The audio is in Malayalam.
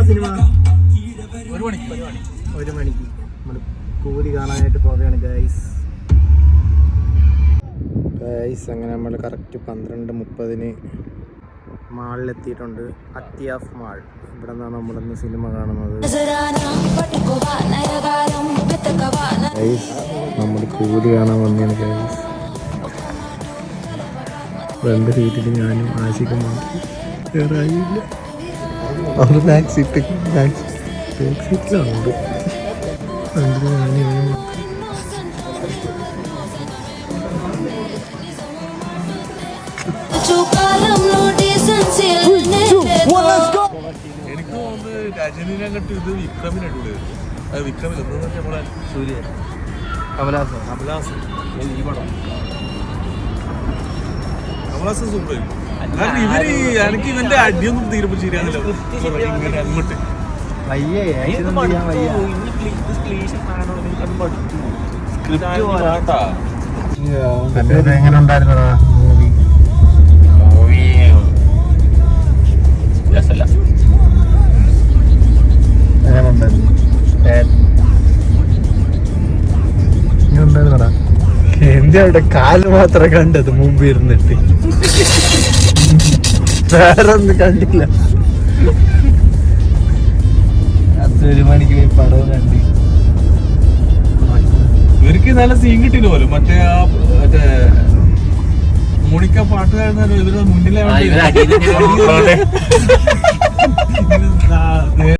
സിനിമ? 1 മണിക്ക് നമ്മൾ കൂലി കാണാനായിട്ട് പോവുകയാണ് ഗൈസ്. അങ്ങനെ നമ്മൾ കറക്റ്റ് 12:30 മാളിലെത്തിയിട്ടുണ്ട്. അത്തിയാഫ് മാൾ. ഇവിടെ നിന്നാണ് നമ്മളിന്ന് സിനിമ കാണുന്നത്. നമ്മൾ കൂലി കാണാൻ വന്നതാണ് ഗൈസ്. 2 സീറ്റിൽ ഞാനും ആശിക്കും വേറെ ആയില്ല. അവർ ബാക്ക് സീറ്റിലുണ്ട്. ഞാനും എനിക്ക് തോന്നുന്നത് രജനീനെ കെട്ടി ഇത് വിക്രമിന് അടിപൊളിയായിരുന്നു. വിക്രമിൽ നമ്മളെ സൂര്യ കമലഹാസൻ ഈ പടം കമലഹാസൻ സൂപ്പറായിരുന്നു. കാരണം ഇവര് എനിക്ക് ഇവന്റെ അടിയൊന്നും തീരുമ്പോൾ ശരിയാകുന്നില്ല. ഇങ്ങനെ അങ്ങോട്ട് എങ്ങനെ ഉണ്ടായിരുന്നടാ മൂവി? ഉണ്ടായിരുന്നടാ. എന്റെ അവിടെ കാല് മാത്രമേ കണ്ടത് മുമ്പ് ഇരുന്നിട്ട്, വേറെ ഒന്നും കണ്ടില്ല. 1 മണിക്ക് പോയി പടവും കണ്ട്. ഇവർക്ക് നല്ല സീൻ കിട്ടിയില്ല പോലും. മറ്റേ മോണിക്ക പാട്ടുകാരനാലും ഇവരുടെ മുന്നിലെ